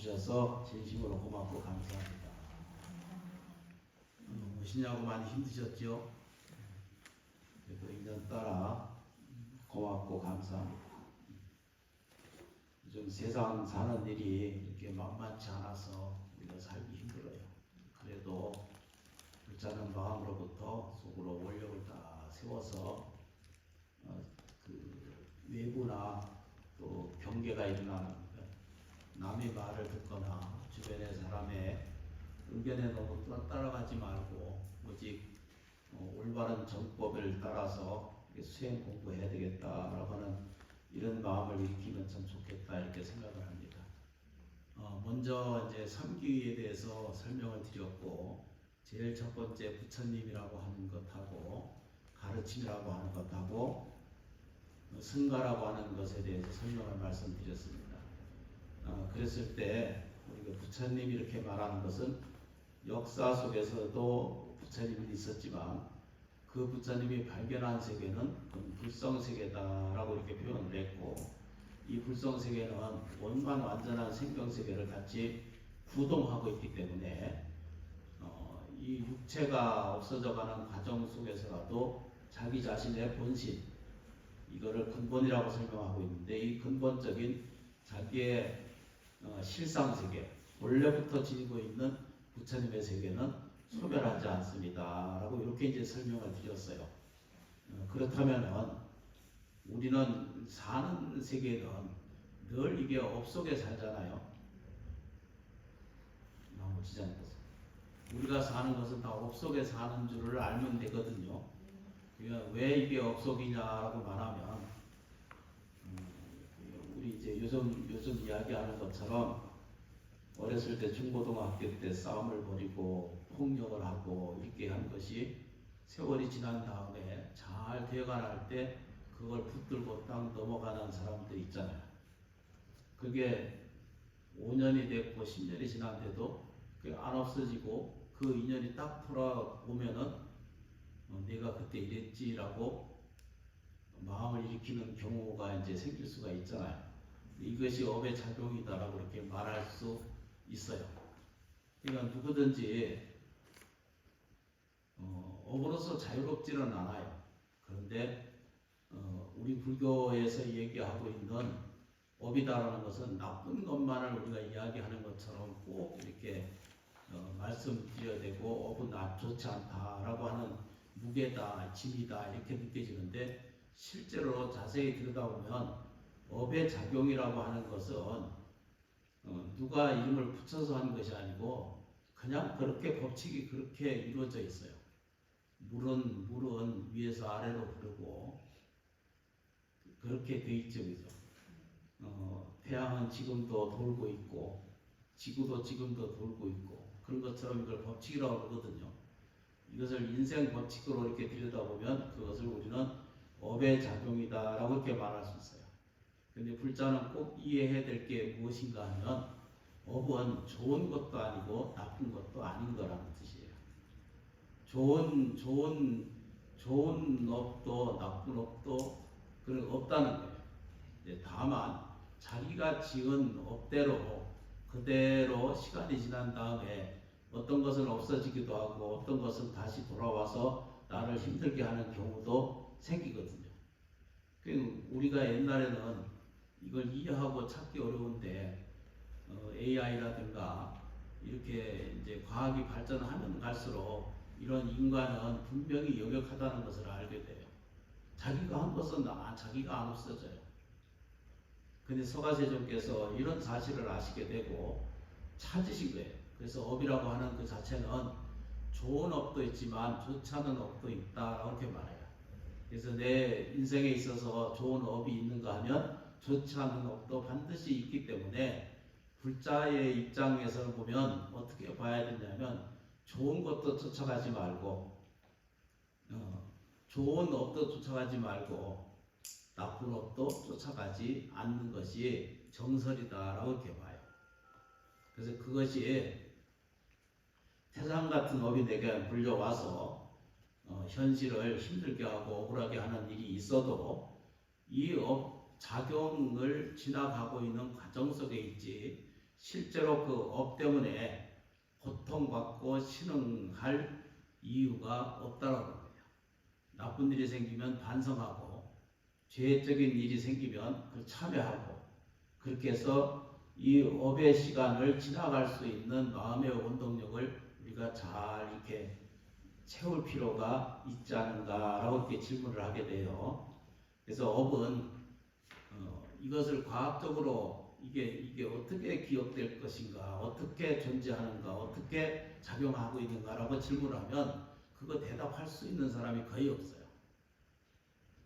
주셔서 진심으로 고맙고 감사합니다. 무엇이냐고 많이 힘드셨죠? 그래도 인연 따라 고맙고 감사합니다. 요즘 세상 사는 일이 이렇게 만만치 않아서 우리가 살기 힘들어요. 그래도 불자는 마음으로부터 속으로 원력을 다 세워서 그 외부나 또 경계가 일어나는 남의 말을 듣거나 주변의 사람의 의견에 너무 따라가지 말고 오직 올바른 정법을 따라서 수행 공부해야 되겠다라고 하는 이런 마음을 일으키면 참 좋겠다 이렇게 생각을 합니다. 먼저 이제 삼귀에 대해서 설명을 드렸고 제일 첫 번째 부처님이라고 하는 것하고 가르침이라고 하는 것하고 승가라고 하는 것에 대해서 설명을 말씀드렸습니다. 그랬을 때 우리가 부처님이 이렇게 말하는 것은 역사 속에서도 부처님이 있었지만 그 부처님이 발견한 세계는 불성세계다라고 이렇게 표현을 했고 이 불성세계는 원만 완전한 생명세계를 같이 구동하고 있기 때문에 이 육체가 없어져가는 과정 속에서라도 자기 자신의 본신 이거를 근본이라고 설명하고 있는데 이 근본적인 자기의 실상세계 원래부터 지니고 있는 부처님의 세계는 소멸하지 않습니다 라고 이렇게 이제 설명을 드렸어요. 그렇다면 우리는 사는 세계는 늘 이게 업 속에 살잖아요. 우리가 사는 것은 다 업 속에 사는 줄을 알면 되거든요. 그러니까 왜 이게 업 속이냐라고 말하면 우리 이제 요즘 이야기하는 것처럼 어렸을 때 중고등학교 때 싸움을 벌이고 폭력을 하고 이렇게 한 것이 세월이 지난 다음에 잘 되어갈 때 그걸 붙들고 딱 넘어가는 사람들 있잖아요. 그게 5년이 됐고 10년이 지났는데도 그게 안 없어지고 그 인연이 딱 돌아오면은 내가 그때 이랬지라고 마음을 일으키는 경우가 이제 생길 수가 있잖아요. 이것이 업의 작용이다라고 이렇게 말할 수 있어요. 그러니까 누구든지 업으로서 자유롭지는 않아요. 그런데 우리 불교에서 얘기하고 있는 업이다라는 것은 나쁜 것만을 우리가 이야기하는 것처럼 꼭 이렇게 말씀드려야 되고 업은 좋지 않다라고 하는 무게다, 짐이다 이렇게 느껴지는데 실제로 자세히 들여다보면 업의 작용이라고 하는 것은 누가 이름을 붙여서 하는 것이 아니고 그냥 그렇게 법칙이 그렇게 이루어져 있어요. 물은 위에서 아래로 흐르고 그렇게 돼 있죠, 그죠? 태양은 지금도 돌고 있고 지구도 지금도 돌고 있고 그런 것처럼 이걸 법칙이라고 그러거든요. 이것을 인생 법칙으로 이렇게 들여다보면 그것을 우리는 업의 작용이다라고 이렇게 말할 수 있어요. 근데 불자는 꼭 이해해야 될 게 무엇인가 하면 업은 좋은 것도 아니고 나쁜 것도 아닌 거라는 뜻이에요. 좋은 업도 나쁜 업도 그런 없다는 거예요. 다만 자기가 지은 업대로 그대로 시간이 지난 다음에 어떤 것은 없어지기도 하고 어떤 것은 다시 돌아와서 나를 힘들게 하는 경우도 생기거든요. 우리가 옛날에는 이걸 이해하고 찾기 어려운데 AI라든가 이렇게 이제 과학이 발전하면 갈수록 이런 인간은 분명히 역력하다는 것을 알게 돼요. 자기가 한 것은 자기가 안 없어져요. 근데 서가세존께서 이런 사실을 아시게 되고 찾으신 거예요. 그래서 업이라고 하는 그 자체는 좋은 업도 있지만 좋지 않은 업도 있다라고 이렇게 말해요. 그래서 내 인생에 있어서 좋은 업이 있는가 하면 좋지 않은 업도 반드시 있기 때문에 불자의 입장에서 보면 어떻게 봐야 되냐면 좋은 것도 쫓아가지 말고 좋은 업도 쫓아가지 말고 나쁜 업도 쫓아가지 않는 것이 정설이다라고 이렇게 봐요. 그래서 그것이 태산 같은 업이 내게 물려와서 현실을 힘들게 하고 억울하게 하는 일이 있어도 이 업 작용을 지나가고 있는 과정 속에 있지 실제로 그 업 때문에 고통받고 신음할 이유가 없다라는 거예요. 나쁜 일이 생기면 반성하고 죄적인 일이 생기면 그 참여하고 그렇게 해서 이 업의 시간을 지나갈 수 있는 마음의 원동력을 우리가 잘 이렇게 채울 필요가 있지 않은가라고 이렇게 질문을 하게 돼요. 그래서 업은 이것을 과학적으로 이게 어떻게 기억될 것인가, 어떻게 존재하는가, 어떻게 작용하고 있는가라고 질문하면 그거 대답할 수 있는 사람이 거의 없어요.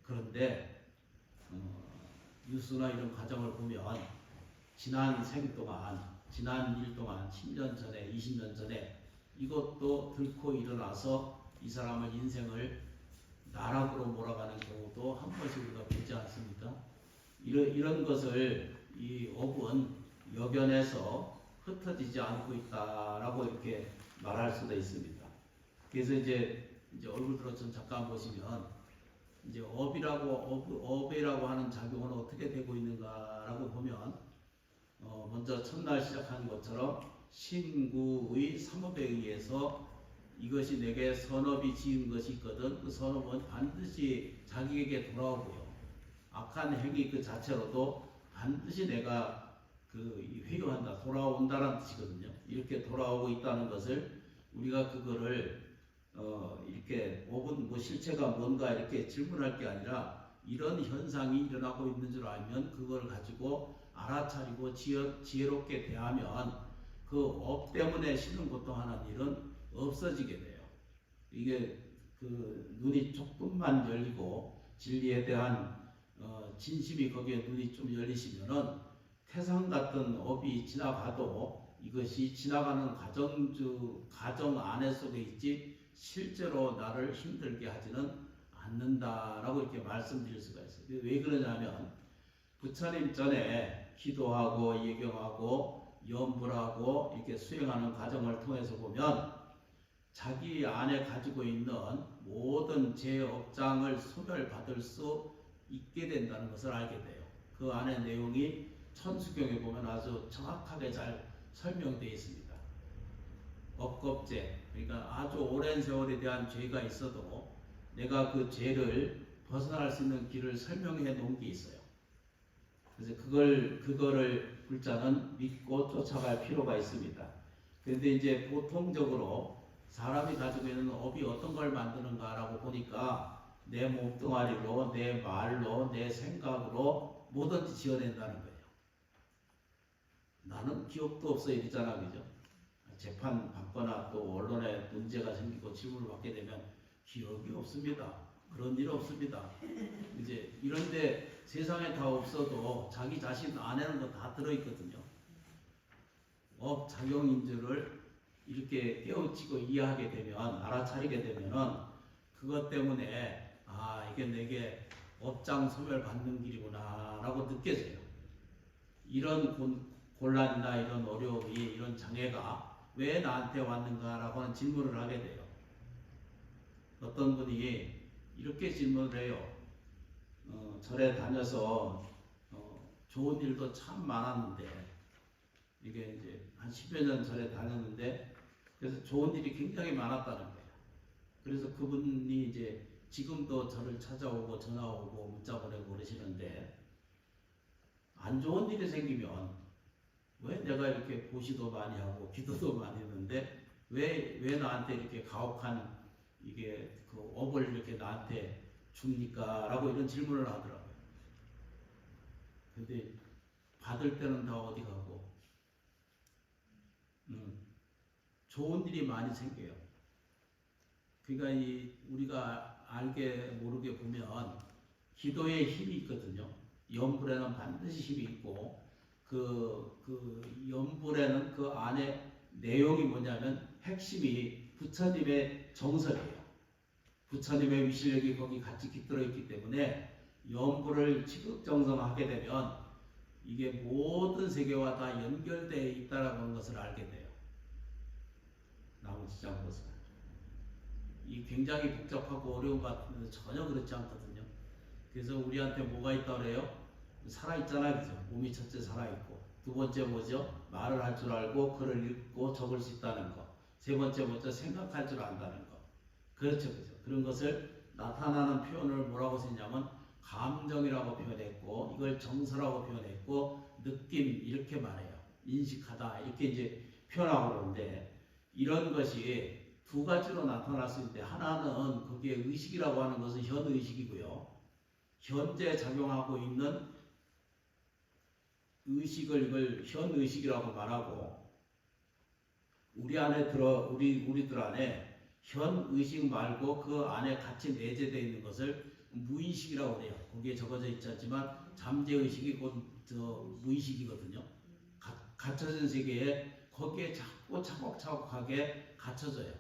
그런데 뉴스나 이런 과정을 보면 지난 생 동안, 지난 일 동안 10년 전에, 20년 전에 이것도 들고 일어나서 이 사람의 인생을 나락으로 몰아가는 경우도 한 번씩 우리가 보지 않습니까? 이런 것을 이 업은 여견해서 흩어지지 않고 있다라고 이렇게 말할 수도 있습니다. 그래서 이제 얼굴 들어 좀 잠깐 보시면 이제 업이라고 하는 작용은 어떻게 되고 있는가라고 보면 먼저 첫날 시작한 것처럼 신구의 삼업에 의해서 이것이 내게 선업이 지은 것이 있거든 그 선업은 반드시 자기에게 돌아오고요. 악한 행위 그 자체로도 반드시 내가 회유한다, 돌아온다라는 뜻이거든요. 이렇게 돌아오고 있다는 것을 우리가 그거를 이렇게 업은 뭐 실체가 뭔가 이렇게 질문할 게 아니라 이런 현상이 일어나고 있는 줄 알면 그걸 가지고 알아차리고 지혜롭게 대하면 그 업 때문에 신음 고통하는 일은 없어지게 돼요. 이게 그 눈이 조금만 열리고 진리에 대한 진심이 거기에 눈이 좀 열리시면은 태산 같은 업이 지나가도 이것이 지나가는 가정 안에 속에 있지 실제로 나를 힘들게 하지는 않는다라고 이렇게 말씀드릴 수가 있어요. 왜 그러냐면 부처님 전에 기도하고 예경하고 염불하고 이렇게 수행하는 과정을 통해서 보면 자기 안에 가지고 있는 모든 제 업장을 소멸받을 수 있게 된다는 것을 알게 돼요. 그 안에 내용이 천수경에 보면 아주 정확하게 잘 설명되어 있습니다. 업겁죄, 그러니까 아주 오랜 세월에 대한 죄가 있어도 내가 그 죄를 벗어날 수 있는 길을 설명해 놓은 게 있어요. 그래서 그거를 불자는 믿고 쫓아갈 필요가 있습니다. 그런데 이제 보통적으로 사람이 가지고 있는 업이 어떤 걸 만드는가라고 보니까 내 몸뚱아리로, 내 말로, 내 생각으로 뭐든지 지어낸다는 거예요. 나는 기억도 없어 이러잖아, 그죠? 재판 받거나 또 언론에 문제가 생기고 질문을 받게 되면 기억이 없습니다. 그런 일 없습니다. 이제 이런데 세상에 다 없어도 자기 자신 안에는 거 다 들어있거든요. 업 작용인 줄을 이렇게 깨우치고 이해하게 되면, 알아차리게 되면은 그것 때문에 이게 내게 업장 소멸 받는 길이구나 라고 느껴져요. 이런 곤란이나 이런 어려움이, 이런 장애가 왜 나한테 왔는가 라고 하는 질문을 하게 돼요. 어떤 분이 이렇게 질문을 해요. 절에 다녀서 좋은 일도 참 많았는데, 이게 이제 한 10여 년 전에 다녔는데, 그래서 좋은 일이 굉장히 많았다는 거예요. 그래서 그분이 이제 지금도 저를 찾아오고 전화 오고 문자 보내고 그러시는데, 안 좋은 일이 생기면 왜 내가 이렇게 보시도 많이 하고 기도도 많이 했는데 왜 나한테 이렇게 가혹한 이게 그 업을 이렇게 나한테 줍니까? 라고 이런 질문을 하더라고요. 근데 받을 때는 다 어디 가고 좋은 일이 많이 생겨요. 그러니까 우리가 알게 모르게 보면 기도에 힘이 있거든요. 염불에는 반드시 힘이 있고 그 염불에는 그 안에 내용이 뭐냐면 핵심이 부처님의 정설이에요. 부처님의 위실력이 거기 같이 깃들어 있기 때문에 염불을 지극정성하게 되면 이게 모든 세계와 다 연결되어 있다라는 것을 알게 돼요. 나머지 장것은 이 굉장히 복잡하고 어려운 것 같은데 전혀 그렇지 않거든요. 그래서 우리한테 뭐가 있다 그래요? 살아있잖아요, 그죠? 몸이 첫째 살아있고 두 번째 뭐죠? 말을 할 줄 알고 글을 읽고 적을 수 있다는 거. 세 번째 뭐죠? 생각할 줄 안다는 거. 그렇죠, 그렇죠. 그런 것을 나타나는 표현을 뭐라고 썼냐면 감정이라고 표현했고, 이걸 정서라고 표현했고, 느낌 이렇게 말해요. 인식하다 이렇게 이제 표현하고 그러는데, 이런 것이 두 가지로 나타날 수 있는데, 하나는 거기에 의식이라고 하는 것은 현의식이고요. 현재 작용하고 있는 의식을 이걸 현의식이라고 말하고, 우리들 안에 현의식 말고 그 안에 같이 내재되어 있는 것을 무의식이라고 해요. 거기에 적어져 있지만 잠재의식이 곧 무의식이거든요. 갇혀진 세계에 거기에 자꾸 차곡차곡하게 갇혀져요.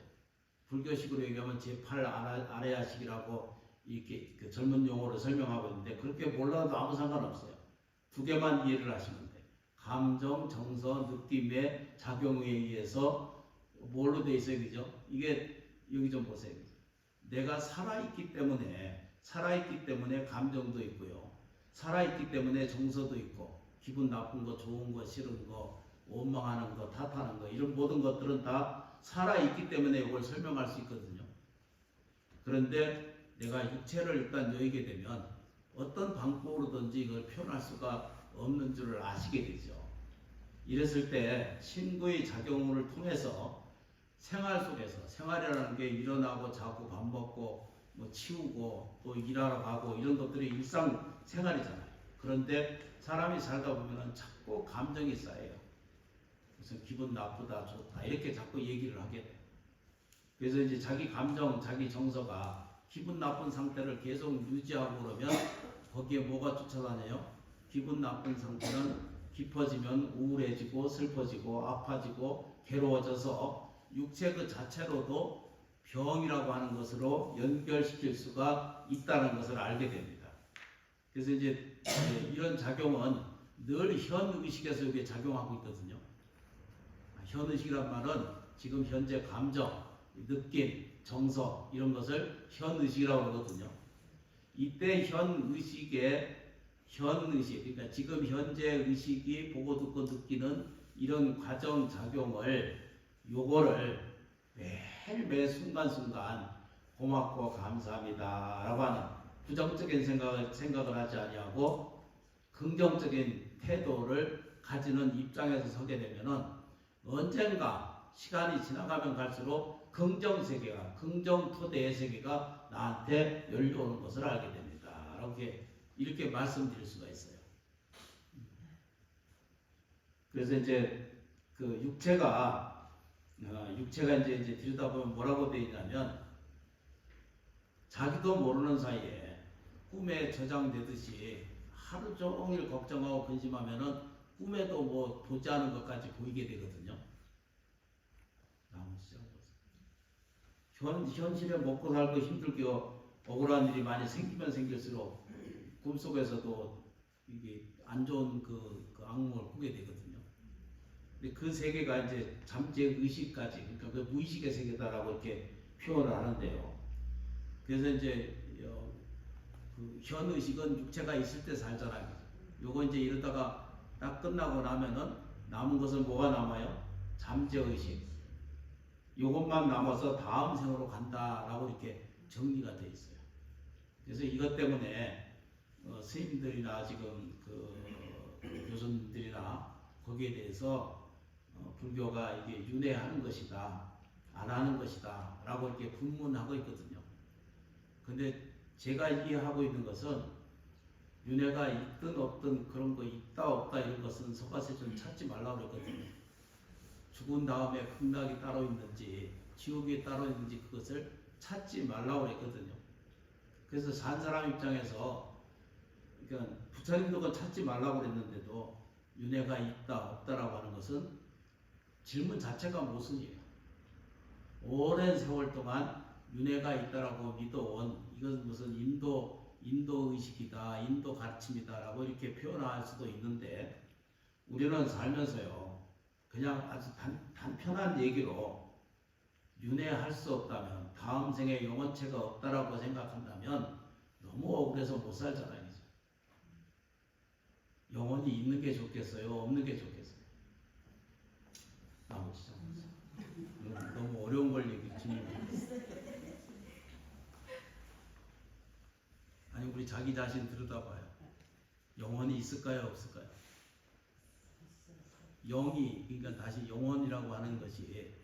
불교식으로 얘기하면 제8 아레아식이라고 이렇게 그 젊은 용어로 설명하고 있는데, 그렇게 몰라도 아무 상관없어요. 두 개만 이해를 하시면 돼요. 감정, 정서, 느낌의 작용에 의해서 뭘로 돼 있어요, 그죠? 이게 여기 좀 보세요. 내가 살아있기 때문에 감정도 있고요. 살아있기 때문에 정서도 있고, 기분 나쁜 거, 좋은 거, 싫은 거, 원망하는 거, 탓하는 거, 이런 모든 것들은 다 살아있기 때문에 이걸 설명할 수 있거든요. 그런데 내가 육체를 일단 여기게 되면 어떤 방법으로든지 이걸 표현할 수가 없는 줄을 아시게 되죠. 이랬을 때 신구의 작용을 통해서 생활 속에서, 생활이라는 게 일어나고 자고 밥 먹고 뭐 치우고 또 일하러 가고 이런 것들이 일상 생활이잖아요. 그런데 사람이 살다 보면 자꾸 감정이 쌓여요. 무슨 기분 나쁘다, 좋다 이렇게 자꾸 얘기를 하게 돼요. 그래서 이제 자기 감정, 자기 정서가 기분 나쁜 상태를 계속 유지하고 그러면 거기에 뭐가 쫓아다녀요? 기분 나쁜 상태는 깊어지면 우울해지고 슬퍼지고 아파지고 괴로워져서 육체 그 자체로도 병이라고 하는 것으로 연결시킬 수가 있다는 것을 알게 됩니다. 그래서 이제 이런 작용은 늘 현의식에서 이게 작용하고 있거든요. 현의식이란 말은 지금 현재 감정, 느낌, 정서 이런 것을 현의식이라고 하거든요. 이때 현의식, 그러니까 지금 현재 의식이 보고 듣고 느끼는 이런 과정 작용을 요거를 매일 순간순간 고맙고 감사합니다 라고 하는 부정적인 생각을 하지 아니하고 긍정적인 태도를 가지는 입장에서 서게 되면은 언젠가 시간이 지나가면 갈수록 긍정세계가, 긍정토대의 세계가 나한테 열려오는 것을 알게 됩니다. 이렇게 말씀드릴 수가 있어요. 그래서 이제 그 육체가 이제 들여다보면 뭐라고 되어 있냐면, 자기도 모르는 사이에 꿈에 저장되듯이 하루 종일 걱정하고 근심하면은 꿈에도 뭐 보지 않은 것까지 보이게 되거든요. 현실에 먹고 살고 힘들게 억울한 일이 많이 생기면 생길수록 꿈속에서도 이게 안 좋은 그 악몽을 꾸게 되거든요. 근데 그 세계가 이제 잠재의식까지, 그러니까 그 무의식의 세계다라고 이렇게 표현을 하는데요. 그래서 이제 그 현의식은 육체가 있을 때 살잖아요. 요거 이제 이러다가 딱 끝나고 나면은 남은 것은 뭐가 남아요? 잠재의식. 요것만 남아서 다음 생으로 간다라고 이렇게 정리가 되어 있어요. 그래서 이것 때문에 스님들이나 지금 그 교수님들이나 거기에 대해서 불교가 이게 윤회하는 것이다, 안 하는 것이다 라고 이렇게 분문하고 있거든요. 근데 제가 이해하고 있는 것은 윤회가 있든 없든 그런 거 있다 없다 이런 것은 서가세 좀 찾지 말라고 그랬거든요. 죽은 다음에 극락이 따로 있는지 지옥이 따로 있는지 그것을 찾지 말라고 그랬거든요. 그래서 산 사람 입장에서, 그러니까 부처님도 그건 찾지 말라고 그랬는데도 윤회가 있다 없다라고 하는 것은 질문 자체가 모순이에요. 오랜 세월 동안 윤회가 있다라고 믿어온, 이것은 무슨 인도 의식이다, 인도 가르침이다라고 이렇게 표현할 수도 있는데, 우리는 살면서요 그냥 아주 단편한 얘기로 윤회할 수 없다면, 다음 생에 영원체가 없다라고 생각한다면 너무 억울해서 못 살잖아요. 영혼이 있는 게 좋겠어요? 없는 게 좋겠어요? 나머지 너무 어려운 걸 질문해요. 아니 우리 자기 자신 들여다봐요. 영혼이 있을까요? 없을까요? 영이 그러니까 다시 영혼이라고 하는 것이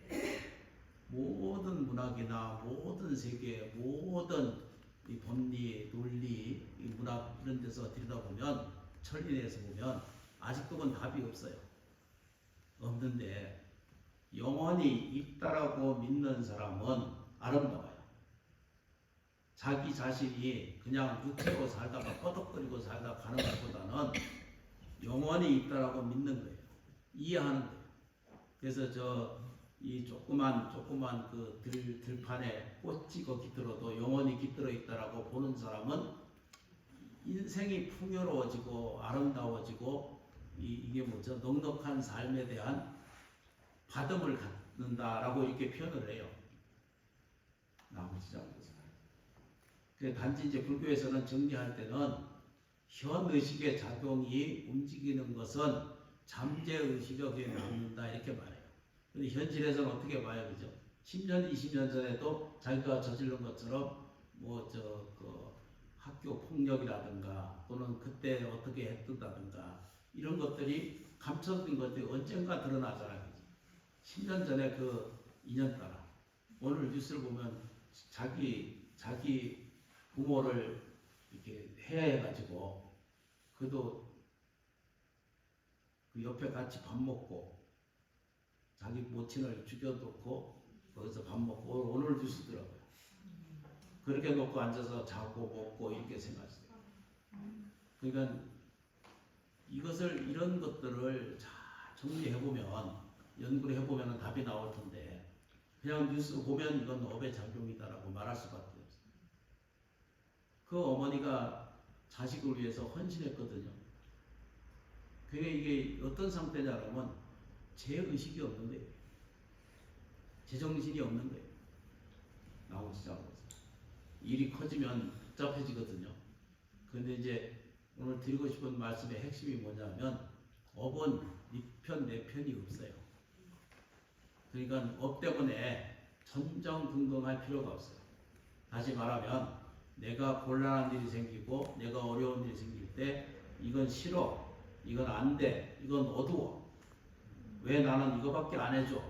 모든 문학이나 모든 세계 모든 이 법리, 논리, 이 문학 이런 데서 들여다보면 천리에서 보면 아직도 그건 답이 없어요. 없는데 영혼이 있다라고 믿는 사람은 아름다워요. 자기 자신이 그냥 육체로 살다가 뻐덕거리고 살다가 가는 것보다는 영혼이 있다라고 믿는 거예요. 이해하는 거예요. 그래서 이 조그만 그 들판에 꽃이 깃들어도 영혼이 깃들어 있다라고 보는 사람은 인생이 풍요로워지고 아름다워지고 이게 뭐죠? 넉넉한 삶에 대한 받음을 갖는다라고 이렇게 표현을 해요. 나머지 장에서. 단지 이제 불교에서는 정리할 때는 현의식의 작용이 움직이는 것은 잠재의식에 맞는다 이렇게 말해요. 근데 현실에서는 어떻게 봐요, 그죠? 10년, 20년 전에도 자기가 저지른 것처럼 그 학교 폭력이라든가 또는 그때 어떻게 했다든가 이런 것들이 감춰진 것들이 언젠가 드러나잖아요. 10년 전에 그 인연따라 오늘 뉴스를 보면 자기 부모를 이렇게 해해가지고 그도 그 옆에 같이 밥 먹고 자기 모친을 죽여놓고 거기서 밥 먹고 오늘 뉴스더라고요. 그렇게 놓고 앉아서 자고 먹고 이렇게 생각했어요. 그러니까 이런 것들을 잘 정리해보면 연구를 해보면 답이 나올 텐데 그냥 뉴스 보면 이건 업의 작용이다라고 말할 수밖에 없어요. 그 어머니가 자식을 위해서 헌신했거든요. 그게 이게 어떤 상태냐면 제의식이 없는 거예요. 제정신이 없는 거예요. 나오지 않아서. 일이 커지면 복잡해지거든요. 그런데 이제 오늘 드리고 싶은 말씀의 핵심이 뭐냐면 업은 네 편, 내 편이 없어요. 그러니까 업 때문에 전전긍긍할 필요가 없어요. 다시 말하면 내가 곤란한 일이 생기고 내가 어려운 일이 생길 때 이건 싫어, 이건 안 돼, 이건 어두워. 왜 나는 이거밖에 안 해줘?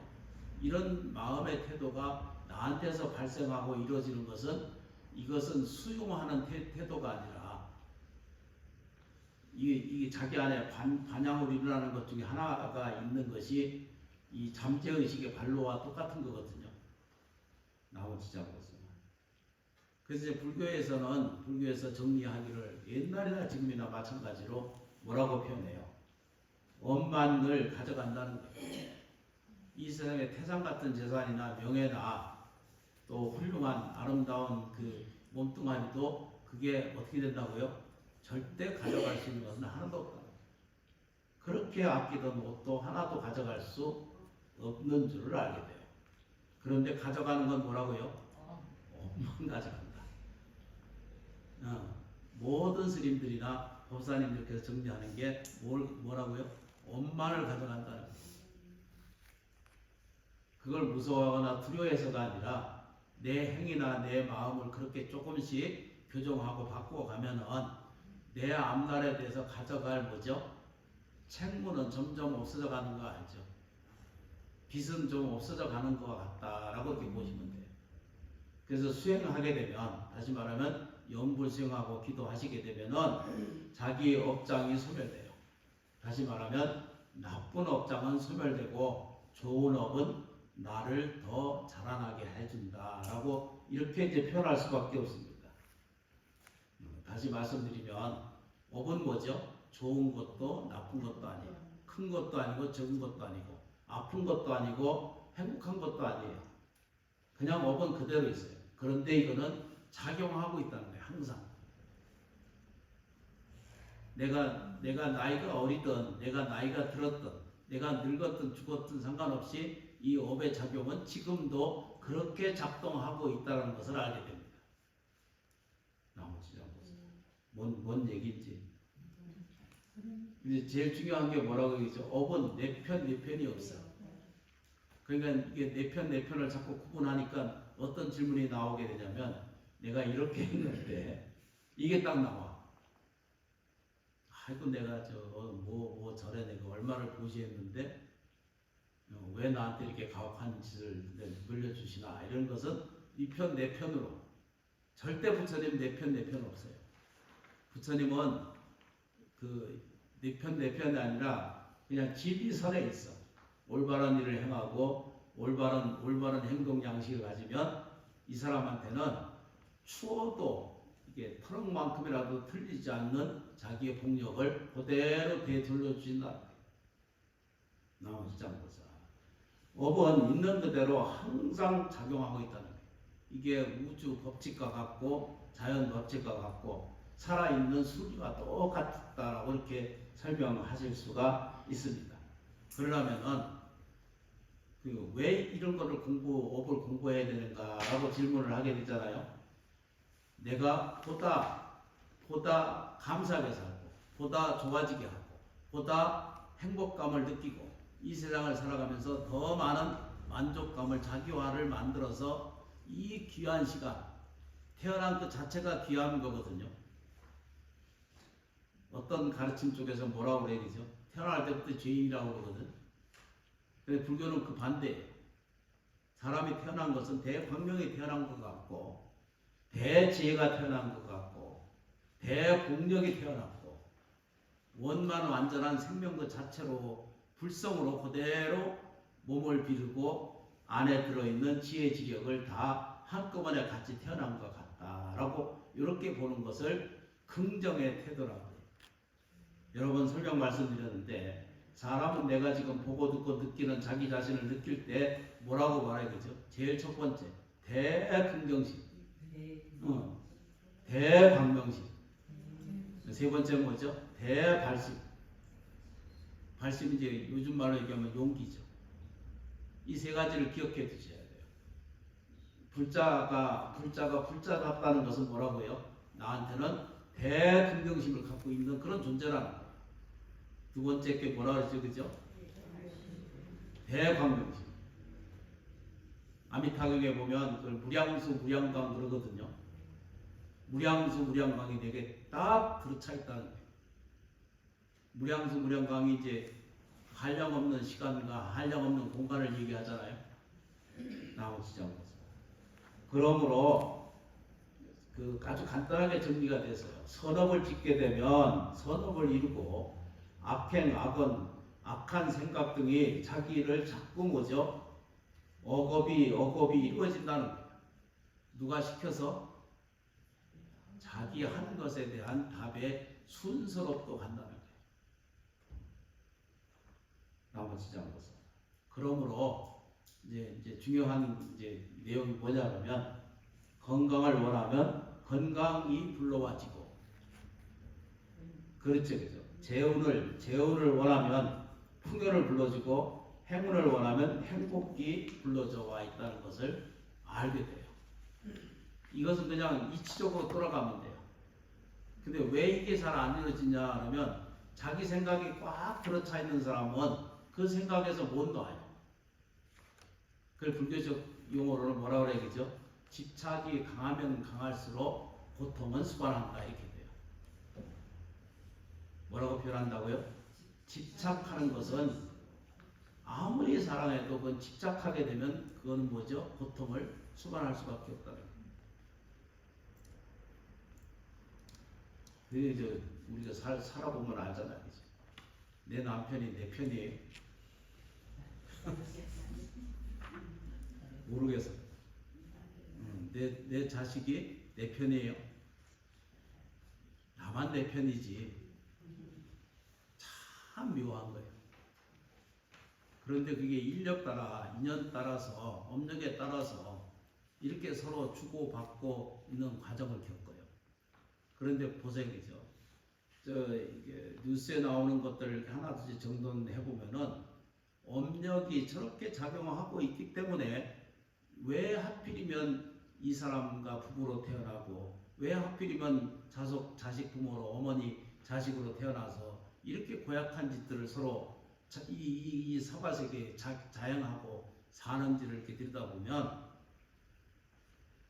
이런 마음의 태도가 나한테서 발생하고 이루어지는 것은 이것은 수용하는 태도가 아니라 이게 자기 안에 반향으로 일어나는 것 중에 하나가 있는 것이 이 잠재의식의 발로와 똑같은 거거든요. 나머지자고 있습니다. 그래서 이제 불교에서 정리하기를 옛날이나 지금이나 마찬가지로 뭐라고 표현해요? 업만을 가져간다는 거예요. 이 세상에 태산 같은 재산이나 명예나 또 훌륭한 아름다운 그 몸뚱아리도 그게 어떻게 된다고요? 절대 가져갈 수 있는 것은 하나도 없다. 그렇게 아끼던 옷도 하나도 가져갈 수 없는 줄을 알게 돼요. 그런데 가져가는 건 뭐라고요? 옷만 가져간다. 모든 스님들이나 법사님들께서 정리하는 게 뭐라고요? 옷만을 가져간다는 거예요. 그걸 무서워하거나 두려워해서가 아니라 내 행위나 내 마음을 그렇게 조금씩 교정하고 바꾸어가면은 내 앞날에 대해서 가져갈 뭐죠? 책무는 점점 없어져 가는 거 알죠? 빚은 좀 없어져 가는 것 같다라고 이렇게 보시면 돼요. 그래서 수행하게 되면 다시 말하면 염불 수행하고 기도하시게 되면은 자기 업장이 소멸돼요. 다시 말하면 나쁜 업장은 소멸되고 좋은 업은 나를 더 자라나게 해준다라고 이렇게 이제 표현할 수밖에 없습니다. 다시 말씀드리면 업은 뭐죠? 좋은 것도 나쁜 것도 아니에요. 큰 것도 아니고 적은 것도 아니고 아픈 것도 아니고 행복한 것도 아니에요. 그냥 업은 그대로 있어요. 그런데 이거는 작용하고 있다는 거예요. 항상. 내가 나이가 어리든 내가 나이가 들었든 내가 늙었든 죽었든 상관없이 이 업의 작용은 지금도 그렇게 작동하고 있다는 것을 알게 됩니다. 나머지 좀 보세요. 뭔 얘기인지. 이제 제일 중요한 게 뭐라고 얘기죠? 업은 내 편이 없어. 그러니까 이게 내 편을 자꾸 구분하니까 어떤 질문이 나오게 되냐면 내가 이렇게 했는데 이게 딱 나와. 아이고 내가 뭐 저래 내가 얼마를 고시했는데 왜 나한테 이렇게 가혹한 짓을 물려주시나 이런 것은 이 편 내 편으로 절대 부처님 내 편 없어요. 부처님은 그 내 편이 아니라 그냥 진리선에 있어. 올바른 일을 행하고 올바른 행동 양식을 가지면 이 사람한테는 추워도 이게 터럭만큼이라도 틀리지 않는 자기의 복력을 그대로 되돌려 주신다. 나머지 장보사. 업은 있는 그대로 항상 작용하고 있다는 거예요. 이게 우주 법칙과 같고 자연 법칙과 같고 살아있는 수리와 똑같다라고 이렇게 설명하실 수가 있습니다. 그러려면은 왜 이런 거를 업을 공부해야 되는가라고 질문을 하게 되잖아요. 내가 보다 감사하게 살고, 보다 좋아지게 하고, 보다 행복감을 느끼고, 이 세상을 살아가면서 더 많은 만족감을 자기화를 만들어서 이 귀한 시간, 태어난 그 자체가 귀한 거거든요. 어떤 가르침 쪽에서 뭐라고 그래야 되죠? 태어날 때부터 죄인이라고 그러거든. 근데 불교는 그 반대예요. 사람이 태어난 것은 대광명이 태어난 것 같고 대지혜가 태어난 것 같고 대복력이 태어났고 원만 완전한 생명 그 자체로 불성으로 그대로 몸을 비르고 안에 들어있는 지혜 지력을 다 한꺼번에 같이 태어난 것 같다라고 이렇게 보는 것을 긍정의 태도라고 해요. 여러 번 설명 말씀드렸는데 사람은 내가 지금 보고 듣고 느끼는 자기 자신을 느낄 때 뭐라고 말해야 되죠? 제일 첫 번째 대긍정심, 대광명심. 세 번째 뭐죠? 대발심. 발심이 이제 요즘 말로 얘기하면 용기죠. 이 세 가지를 기억해 두셔야 돼요. 불자답다는 것은 뭐라고요? 나한테는 대긍정심을 갖고 있는 그런 존재라는 거예요. 두 번째 게 뭐라 그러죠? 그죠? 대광명심. 아미타경에 보면 그걸 무량수 무량광 그러거든요. 무량수 무량광이 되게 딱 들어차 있다는 거예요. 무량수 무량광이 이제 한량없는 시간과 한량없는 공간을 얘기하잖아요. 나머지 장에서. 그러므로 그 아주 간단하게 정리가 됐어요. 선업을 짓게 되면 선업을 이루고 악행, 악언, 악한 생각 등이 자기를 자꾸 뭐죠? 억압이 이루어진다는 거예요. 누가 시켜서? 자기 한 것에 대한 답에 순서롭도 간다는 거예요. 나머지 장에서. 그러므로 이제 중요한 내용이 뭐냐면 건강을 원하면 건강이 불러와지고, 그렇죠, 그죠? 재운을 원하면 풍요를 불러주고, 행운을 원하면 행복이 불러져 와 있다는 것을 알게 돼요. 이것은 그냥 이치적으로 돌아가면 돼요. 근데 왜 이게 잘 안 이루어지냐 그러면 자기 생각이 꽉 들어차 있는 사람은 그 생각에서 못 놔요. 그걸 불교적 용어로는 뭐라고 그래야 되죠? 집착이 강하면 강할수록 고통은 수반한다 이렇게 돼요. 뭐라고 표현한다고요? 집착하는 것은 아무리 사랑해도 그건 집착하게 되면 그건 뭐죠? 고통을 수반할 수밖에 없다는 거예요. 그게 우리가 살아보면 알잖아요. 그치? 내 남편이 내 편이에요. 모르겠어. 내 자식이 내 편이에요. 나만 내 편이지. 참 묘한 거예요. 그런데 그게 인력 따라, 인연 따라서, 업력에 따라서 이렇게 서로 주고받고 있는 과정을 겪어요. 그런데 보세요. 이게 뉴스에 나오는 것들을 하나둘씩 정돈해보면은 업력이 저렇게 작용하고 있기 때문에 왜 하필이면 이 사람과 부부로 태어나고 왜 하필이면 자식 부모로 어머니 자식으로 태어나서 이렇게 고약한 짓들을 서로 이 사바세계에 자행하고 사는지를 이렇게 들여다보면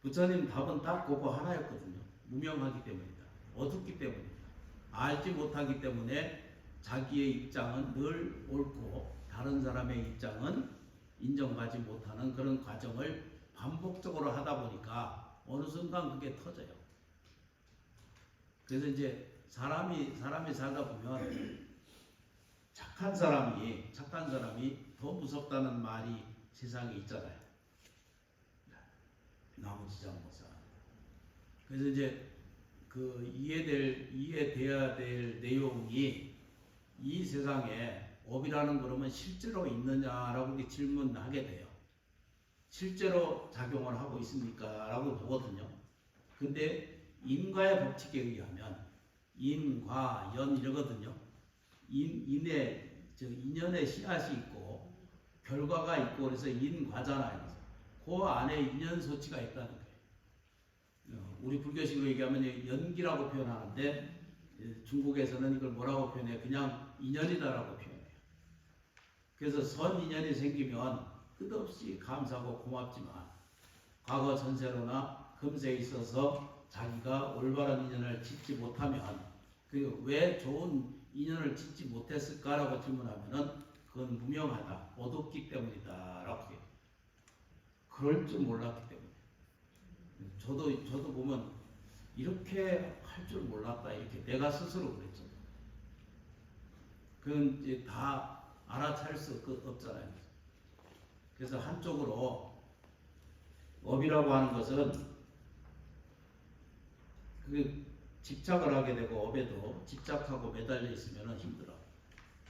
부처님 답은 딱 그거 하나였거든요. 무명하기 때문이다. 어둡기 때문이다. 알지 못하기 때문에 자기의 입장은 늘 옳고 다른 사람의 입장은 인정받지 못하는 그런 과정을 반복적으로 하다 보니까 어느 순간 그게 터져요. 그래서 이제 사람이 살다 보면 착한 사람이 더 무섭다는 말이 세상에 있잖아요. 나무지장모사. 그래서 이제 그 이해돼야 될 내용이 이 세상에 업이라는 그러면 실제로 있느냐라고 이렇게 질문하게 돼요. 실제로 작용을 하고 있습니까? 라고 보거든요. 근데 인과의 법칙에 의하면 인과연 이러거든요. 인연의 씨앗이 있고 결과가 있고 그래서 인과잖아요. 그 안에 인연 소치가 있다는 거예요. 우리 불교식으로 얘기하면 연기라고 표현하는데 중국에서는 이걸 뭐라고 표현해요? 그냥 인연이다라고 표현해요. 그래서 선 인연이 생기면 끝없이 감사하고 고맙지만 과거 전세로나 금세에 있어서 자기가 올바른 인연을 짓지 못하면 왜 좋은 인연을 짓지 못했을까라고 질문하면은 그건 무명하다, 어둡기 때문이다라고 해요. 그럴 줄 몰랐기 때문에. 저도 보면 이렇게 할 줄 몰랐다 이렇게 내가 스스로 그랬죠. 그건 이제 다 알아차릴 수 없잖아요. 그래서 한쪽으로 업이라고 하는 것은 그 집착을 하게 되고 업에도 집착하고 매달려 있으면 힘들어.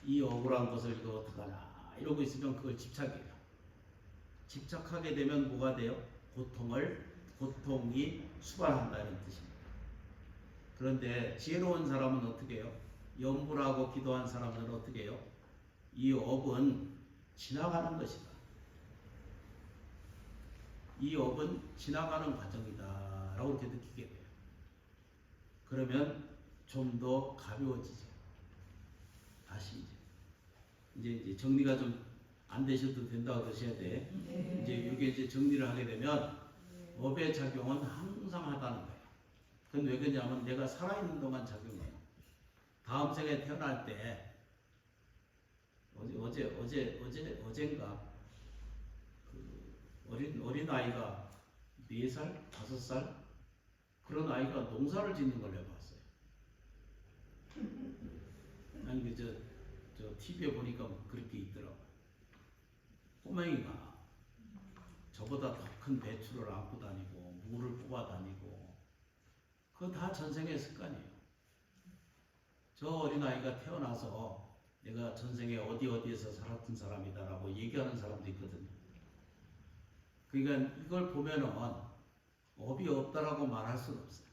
이 억울한 것을 이거 어떡하나 이러고 있으면 그걸 집착이에요. 집착하게 되면 뭐가 돼요? 고통이 수반한다는 뜻입니다. 그런데 지혜로운 사람은 어떻게 해요? 염불하고 기도한 사람은 어떻게 해요? 이 업은 지나가는 것이다. 이 업은 지나가는 과정이다 라고 이렇게 느끼게 돼요. 그러면 좀 더 가벼워지죠. 다시 이제 정리가 좀 안 되셔도 된다고 그러셔야 돼. 네. 이제 이게 이제 정리를 하게 되면 업의 작용은 항상 하다는 거예요. 그건 왜 그러냐면 내가 살아있는 동안 작용해요. 다음 생에 태어날 때 어젠가 그 어린 아이가 4살, 5살 그런 아이가 농사를 짓는 걸 해봤어요. 아니 저 TV에 보니까 그렇게 있더라고요. 꼬맹이가 저보다 더 큰 배추를 안고 다니고 물을 뽑아 다니고 그거 다 전생의 습관이에요. 저 어린아이가 태어나서 내가 전생에 어디에서 살았던 사람이다라고 얘기하는 사람도 있거든요. 그러니까 이걸 보면은 업이 없다라고 말할 수는 없어요.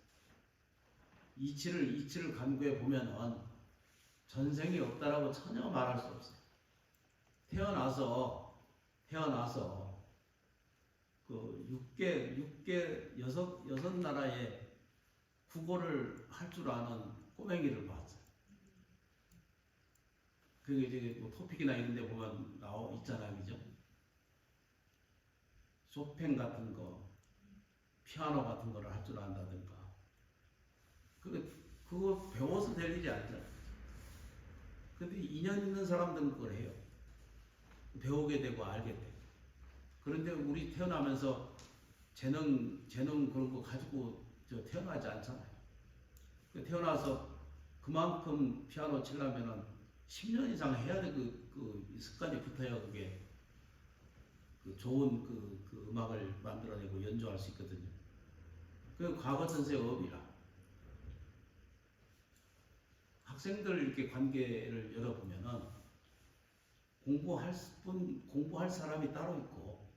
이치를 간구해 보면은 전생이 없다라고 전혀 말할 수 없어요. 태어나서 그 여섯 나라의 국어를 할 줄 아는 꼬맹이를 봤어요. 그게 이제 뭐 토픽이나 이런 데 보면 있잖아요. 그죠? 쇼팽 같은 거, 피아노 같은 거를 할 줄 안다든가. 그거 배워서 될 일이 아니잖아요. 근데 인연 있는 사람들은 그걸 해요. 배우게 되고 알게 되고. 그런데 우리 태어나면서 재능 그런 거 가지고 태어나지 않잖아요. 태어나서 그만큼 피아노 치려면은 10년 이상 해야 돼. 그 습관이 붙어야 그게 그 좋은 그 음악을 만들어내고 연주할 수 있거든요. 그 과거 전세의 업이라. 학생들 이렇게 관계를 열어보면은 공부할 사람이 따로 있고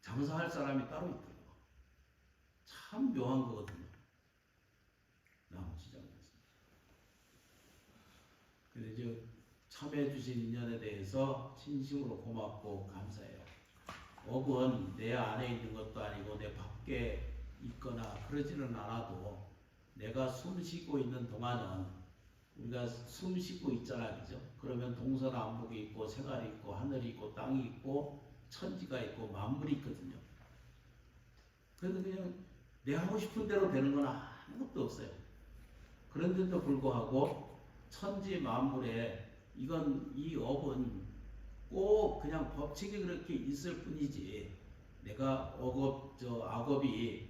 장사할 사람이 따로 있더라고. 참 묘한 거거든요. 나무지장에서. 그래서 이제 참여해 주신 인연에 대해서 진심으로 고맙고 감사해요. 업은 내 안에 있는 것도 아니고 내 밖에 있거나 그러지는 않아도 내가 숨 쉬고 있는 동안은 우리가 숨 쉬고 있잖아요, 그죠? 그러면 동서남북이 있고 생활이 있고 하늘이 있고 땅이 있고 천지가 있고 만물이 있거든요. 그래도 그냥 내 하고 싶은 대로 되는 건 아무것도 없어요. 그런데도 불구하고 천지 만물에 이 업은 꼭 그냥 법칙이 그렇게 있을 뿐이지 내가 악업이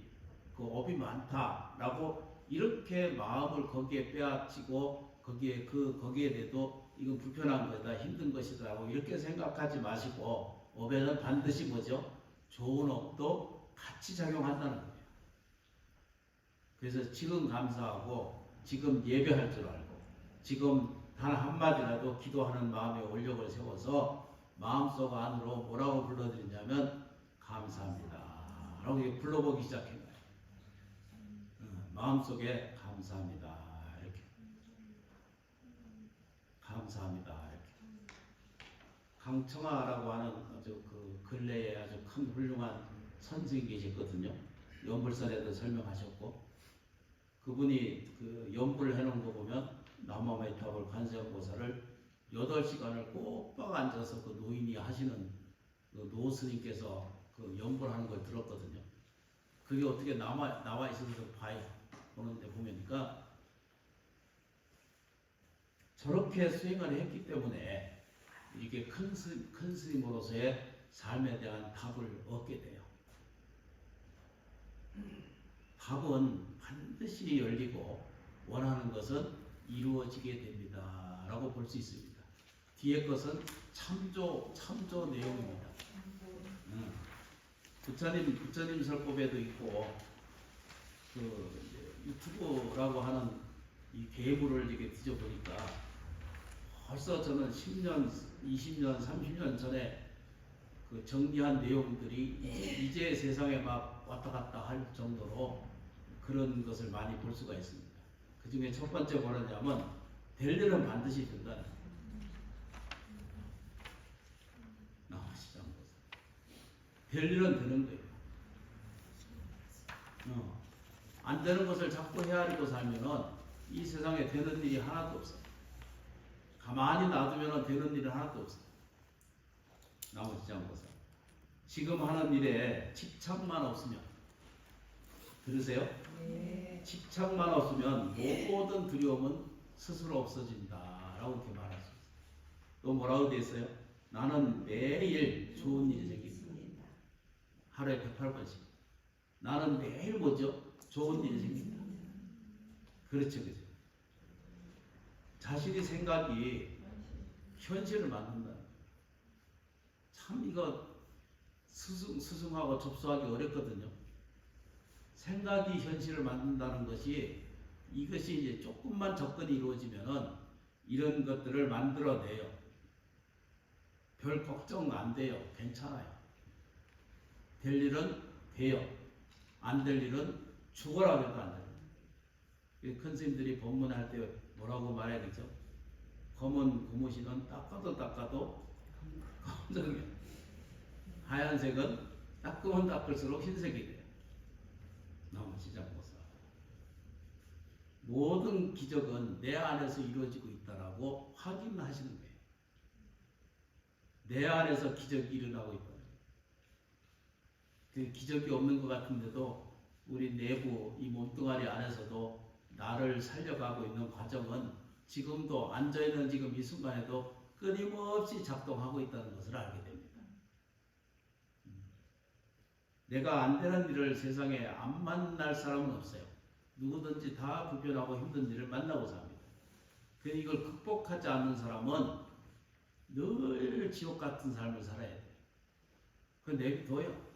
그 업이 많다라고 이렇게 마음을 거기에 빼앗기고 거기에 대도 이건 불편한 거다, 힘든 것이다라고 이렇게 생각하지 마시고 업에는 반드시 뭐죠? 좋은 업도 같이 작용한다는 거예요. 그래서 지금 감사하고 지금 예배할 줄 알고 지금 단 한마디라도 기도하는 마음에 원력을 세워서 마음속 안으로 뭐라고 불러드리냐면 감사합니다 라고 불러보기 시작한 거예요. 마음속에 감사합니다 이렇게 감사합니다 이렇게. 강청아라고 하는 아주 그 근래에 아주 큰 훌륭한 선생이 계셨거든요. 연불선에도 설명하셨고, 그분이 그 연불 해놓은 거 보면 남아메타볼 관세음보살을 8시간을 꼭박 앉아서 그 노인이 하시는 그 노스님께서 그 연불하는 걸 들었거든요. 그게 어떻게 나와 있어서 보는데 보니까 저렇게 수행을 했기 때문에 이게 큰 스님으로서의 삶에 대한 답을 얻게 돼요. 답은 반드시 열리고 원하는 것은 이루어지게 됩니다 라고 볼 수 있습니다. 뒤에 것은 참조 내용입니다. 부처님 설법에도 있고 그 유튜브라고 하는 이 괴물을 이렇게 뒤져보니까 벌써 저는 10년, 20년, 30년 전에 그 정리한 내용들이 이제 세상에 막 왔다 갔다 할 정도로 그런 것을 많이 볼 수가 있습니다. 그 중에 첫 번째 뭐냐면 될 일은 반드시 된다는 거예요. 나오시죠. 될 일은 되는 거예요. 안 되는 것을 자꾸 헤아리고 살면은 이 세상에 되는 일이 하나도 없어요. 가만히 놔두면 되는 일은 하나도 없어요. 나오시지 않고서 지금 하는 일에 집착만 없으면, 들으세요? 네. 집착만 없으면 모든 두려움은 스스로 없어진다라고 이렇게 말할 수 있어요. 또 뭐라고 되어 있어요? 나는 매일 좋은 일이 생깁니다. 하루에 108번씩. 나는 매일 뭐죠? 좋은 일이 생깁니다. 그렇죠, 그죠? 자신의 생각이 현실을 만든다. 참 이거 스승하고 접수하기 어렵거든요. 생각이 현실을 만든다는 것이, 이것이 이제 조금만 접근이 이루어지면은 이런 것들을 만들어내요. 별 걱정 안 돼요. 괜찮아요. 될 일은 돼요. 안 될 일은 죽어라 해도 안 돼요. 큰 스님들이 법문할 때 뭐라고 말해야 되죠? 검은 고무신은 닦아도 검정이에요. 하얀색은 닦으면 닦을수록 흰색이 돼요. 나머지지 않고서 모든 기적은 내 안에서 이루어지고 있다라고 확인하시는 거예요. 내 안에서 기적이 일어나고 있다. 그 기적이 없는 것 같은데도 우리 내부 이 몸뚱아리 안에서도 나를 살려가고 있는 과정은 지금도 앉아있는 지금 이 순간에도 끊임없이 작동하고 있다는 것을 알게 됩니다. 내가 안 되는 일을 세상에 안 만날 사람은 없어요. 누구든지 다 불편하고 힘든 일을 만나고 삽니다. 그런데 이걸 극복하지 않는 사람은 늘 지옥 같은 삶을 살아야 돼요. 그건 내비둬요.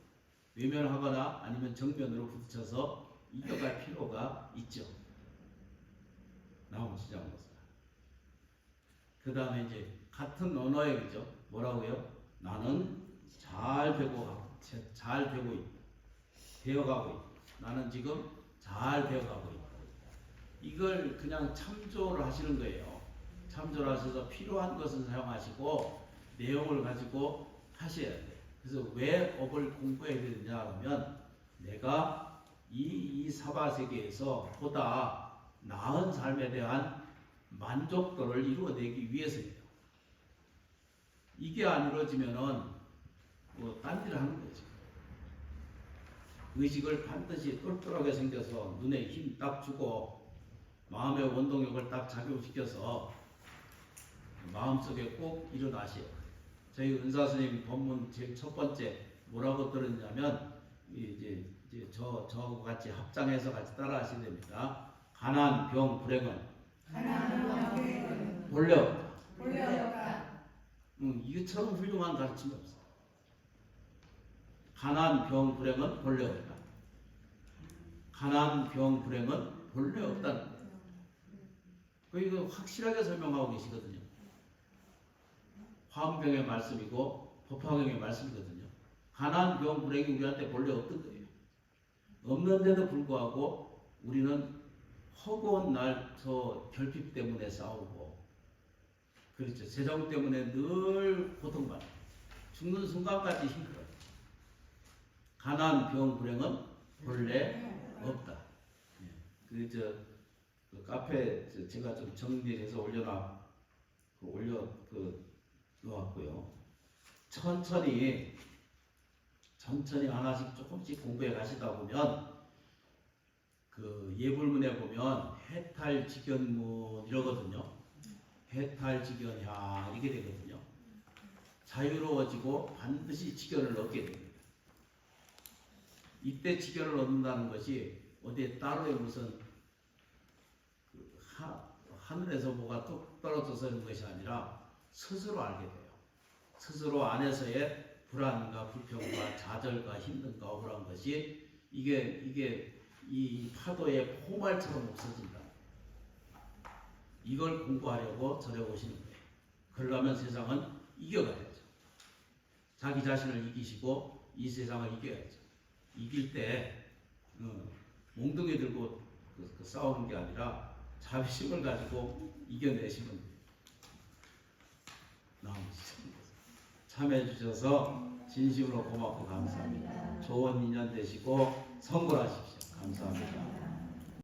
외면하거나 아니면 정면으로 부딪혀서 이겨갈 필요가 있죠. 나오시지 않고서. 그 다음에 이제 같은 언어에 그죠? 뭐라고요? 나는 잘 되어가고 있다. 되어가고 있다. 나는 지금 잘 되어가고 있다. 이걸 그냥 참조를 하시는 거예요. 참조를 하셔서 필요한 것은 사용하시고 내용을 가지고 하셔야 돼요. 그래서 왜 업을 공부해야 되느냐 하면 내가 이 사바세계에서 보다 나은 삶에 대한 만족도를 이루어내기 위해서예요. 이게 안 이루어지면은 뭐 딴 일을 하는 거죠. 의식을 반드시 똘똘하게 생겨서 눈에 힘 딱 주고 마음의 원동력을 딱 작용시켜서 마음속에 꼭 일어나시오. 저희 은사 스님 법문 제일 첫 번째 뭐라고 들었냐면 이제 저하고 같이 합장해서 같이 따라하시면 됩니다. 가난, 병, 불행은 본래 없다. 이것처럼 훌륭한 가르침이 없어. 가난, 병, 불행은 본래 없다. 가난, 병, 불행은 본래 없다는 거예요. 이거 확실하게 설명하고 계시거든요. 화엄경의 말씀이고 법화경의 말씀이거든요. 가난, 병, 불행이 우리한테 본래 없던 거예요. 없는데도 불구하고 우리는 허구한 날 저 결핍 때문에 싸우고, 그렇죠. 세상 때문에 늘 고통받고 죽는 순간까지 힘들어요. 가난, 병, 불행은 본래 없다. 그 카페 제가 좀 정리해서 놓았고요. 천천히 하나씩 조금씩 공부해 가시다 보면 그 예불문에 보면 해탈직연문 이러거든요. 해탈직연향 이게 되거든요. 자유로워지고 반드시 직연을 얻게 됩니다. 이때 직연을 얻는다는 것이 어디에 따로의 무슨 하늘에서 뭐가 뚝 떨어져서 있는 것이 아니라 스스로 알게 돼요. 스스로 안에서의 불안과 불평과 좌절과 힘든가 억울한 것이 이게 이 파도의 포말처럼 없어진다. 이걸 공부하려고 절에 오시는 거예요. 그러려면 세상은 이겨가야죠. 자기 자신을 이기시고 이 세상을 이겨야죠. 이길 때 몽둥이 들고 싸우는 게 아니라 자비심을 가지고 이겨내시면 돼요. 참여해 주셔서 진심으로 고맙고 감사합니다. 좋은 인연 되시고 성불하십시오. 감사합니다.